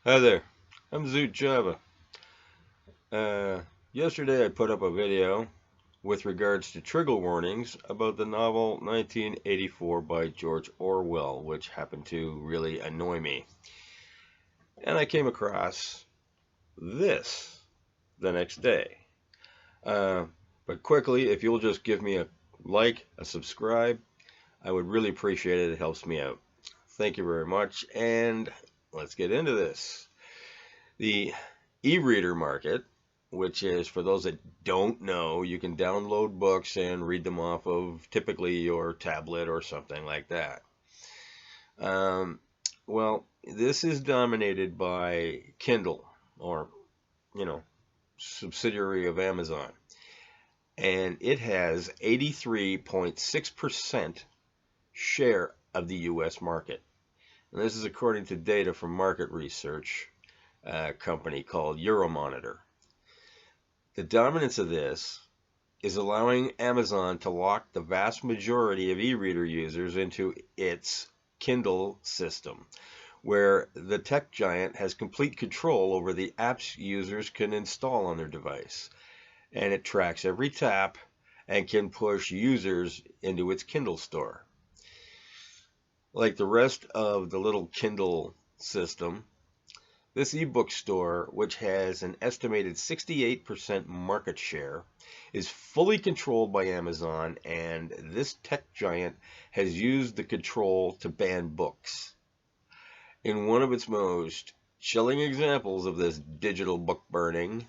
Hi there, I'm Zoot Java. Yesterday I put up a video with regards to trigger warnings about the novel 1984 by George Orwell, which happened to really annoy me. And I came across this the next day. Uh, but quickly, if you'll just give me a like, a subscribe, I would really appreciate it. It helps me out. Thank you very much, and let's get into this. The e-reader market, which is, for those that don't know, you can download books and read them off of typically your tablet or something like that. Um, well, this is dominated by Kindle, or, you know, subsidiary of Amazon. And it has 83.6% share of the US market. And this is according to data from market research company called Euromonitor. The dominance of this is allowing Amazon to lock the vast majority of e-reader users into its Kindle system, where the tech giant has complete control over the apps users can install on their device. And it tracks every tap and can push users into its Kindle store. Like the rest of the little Kindle system, this ebook store, which has an estimated 68% market share, is fully controlled by Amazon, and this tech giant has used the control to ban books. In one of its most chilling examples of this digital book burning,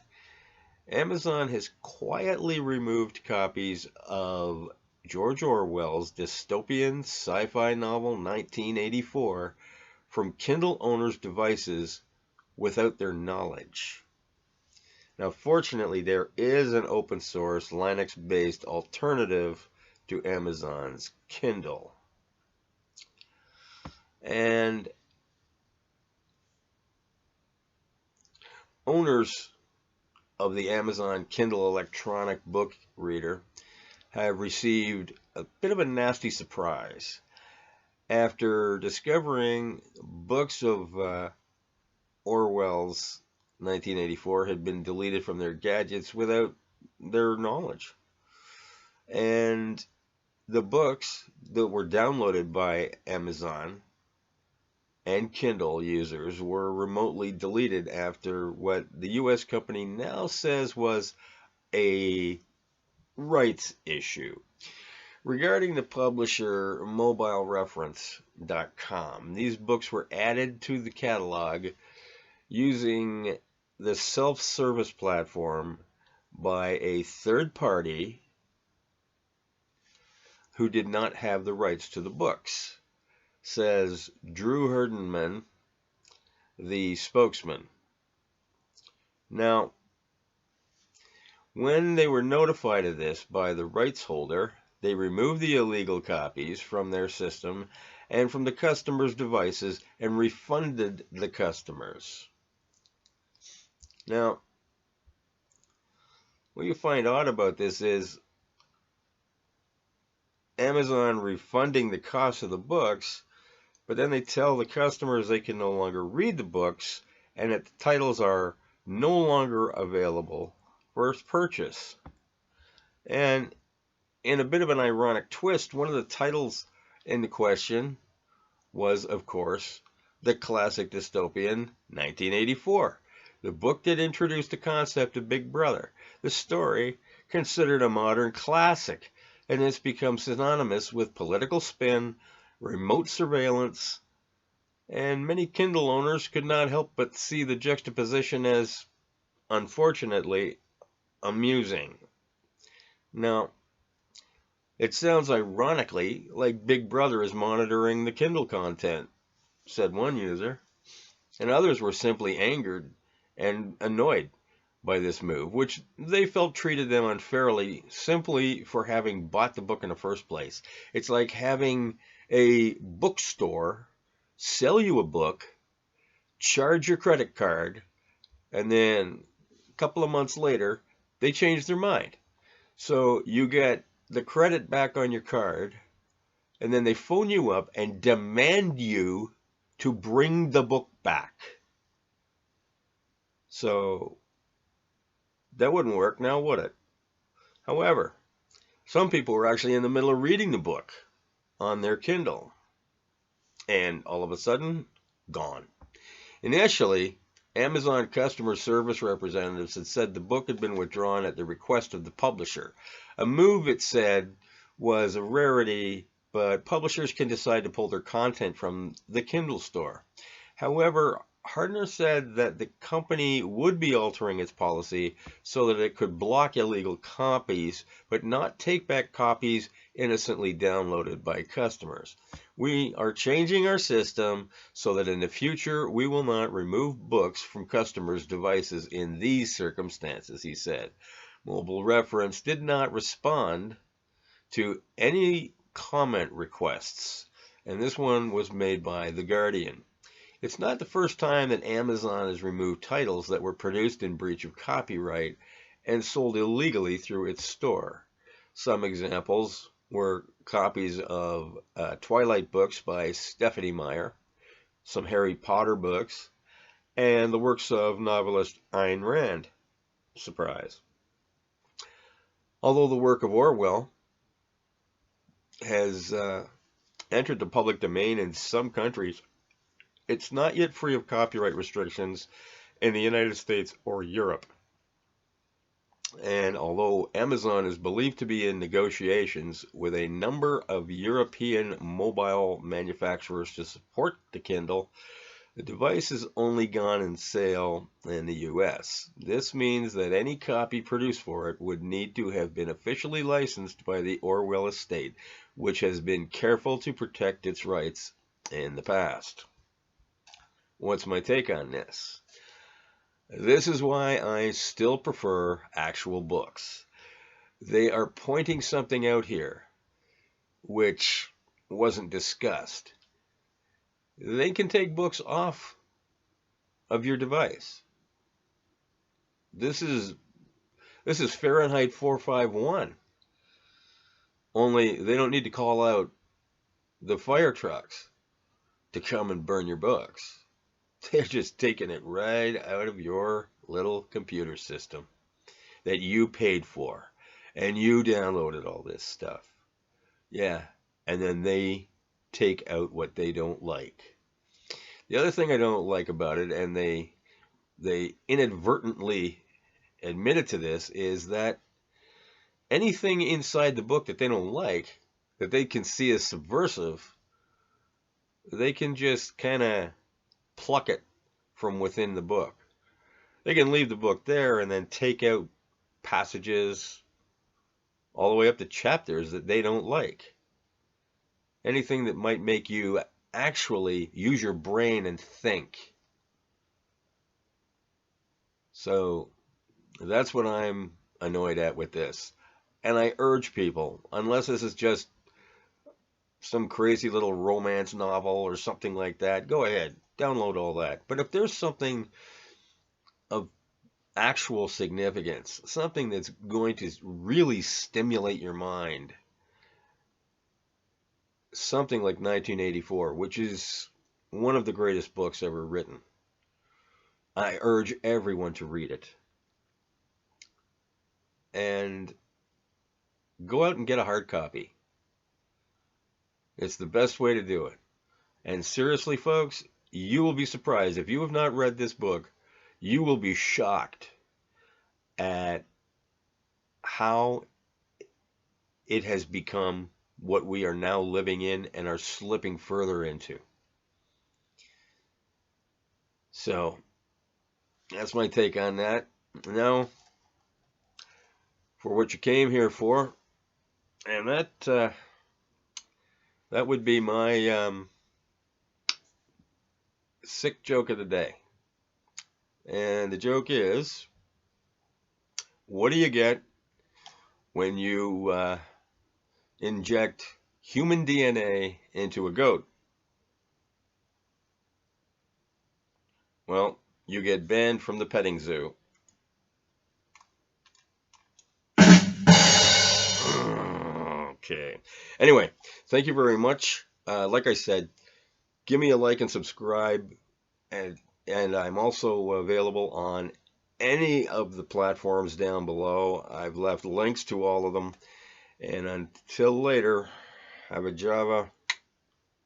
Amazon has quietly removed copies of George Orwell's dystopian sci-fi novel 1984 from Kindle owners' devices without their knowledge. Now, fortunately, there is an open source Linux-based alternative to Amazon's Kindle. And owners of the Amazon Kindle electronic book reader have received a bit of a nasty surprise after discovering books of Orwell's 1984 had been deleted from their gadgets without their knowledge. And the books that were downloaded by Amazon and Kindle users were remotely deleted after what the US company now says was a rights issue. Regarding the publisher mobilereference.com, these books were added to the catalog using the self-service platform by a third party who did not have the rights to the books, says Drew Herdenman, the spokesman. Now, when they were notified of this by the rights holder, they removed the illegal copies from their system and from the customers' devices and refunded the customers. Now, what you find odd about this is Amazon refunding the cost of the books, but then they tell the customers they can no longer read the books and that the titles are no longer available for purchase. And in a bit of an ironic twist, one of the titles in the question was, of course, the classic dystopian 1984, the book that introduced the concept of Big Brother. The story, considered a modern classic, and it's become synonymous with political spin, remote surveillance, and many Kindle owners could not help but see the juxtaposition as, unfortunately, amusing. Now, it sounds ironically like Big Brother is monitoring the Kindle content, said one user, and others were simply angered and annoyed by this move, which they felt treated them unfairly simply for having bought the book in the first place. It's like having a bookstore sell you a book, charge your credit card, and then a couple of months later, they change their mind. So you get the credit back on your card, and then they phone you up and demand you to bring the book back. So that wouldn't work now, would it? However, some people were actually in the middle of reading the book on their Kindle, and all of a sudden, gone. Initially, Amazon customer service representatives had said the book had been withdrawn at the request of the publisher. A move, it said, was a rarity, but publishers can decide to pull their content from the Kindle store. However, Hardner said that the company would be altering its policy so that it could block illegal copies, but not take back copies innocently downloaded by customers. We are changing our system so that in the future we will not remove books from customers' devices in these circumstances, he said. Mobile Reference did not respond to any comment requests, and this one was made by The Guardian. It's not the first time that Amazon has removed titles that were produced in breach of copyright and sold illegally through its store. Some examples were copies of Twilight books by Stephanie Meyer, some Harry Potter books, and the works of novelist Ayn Rand. Surprise. Although the work of Orwell has entered the public domain in some countries, it's not yet free of copyright restrictions in the United States or Europe. And although Amazon is believed to be in negotiations with a number of European mobile manufacturers to support the Kindle, the device has only gone on sale in the US. This means that any copy produced for it would need to have been officially licensed by the Orwell estate, which has been careful to protect its rights in the past. What's my take on this? This is why I still prefer actual books. They are pointing something out here which wasn't discussed. They can take books off of your device. This is Fahrenheit 451. Only they don't need to call out the fire trucks to come and burn your books. They're just taking it right out of your little computer system that you paid for, and you downloaded all this stuff. Yeah, and then they take out what they don't like. The other thing I don't like about it, and they inadvertently admitted to this, is that anything inside the book that they don't like, that they can see as subversive, they can just kind of pluck it from within the book. They can leave the book there and then take out passages all the way up to chapters that they don't like. Anything that might make you actually use your brain and think. So that's what I'm annoyed at with this. And I urge people, unless this is just some crazy little romance novel or something like that, go ahead, download all that. But if there's something of actual significance, something that's going to really stimulate your mind, something like 1984, which is one of the greatest books ever written, I urge everyone to read it. And go out and get a hard copy. It's the best way to do it. And seriously, folks, you will be surprised. If you have not read this book, you will be shocked at how it has become what we are now living in and are slipping further into. So, that's my take on that. Now, for what you came here for, and that would be my sick joke of the day. And the joke is, what do you get when you inject human DNA into a goat? Well, you get banned from the petting zoo. Okay. Anyway, thank you very much. Like I said, give me a like and subscribe, and I'm also available on any of the platforms down below. I've left links to all of them. And until later, have a Java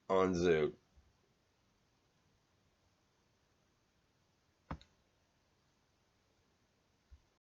on Zoot.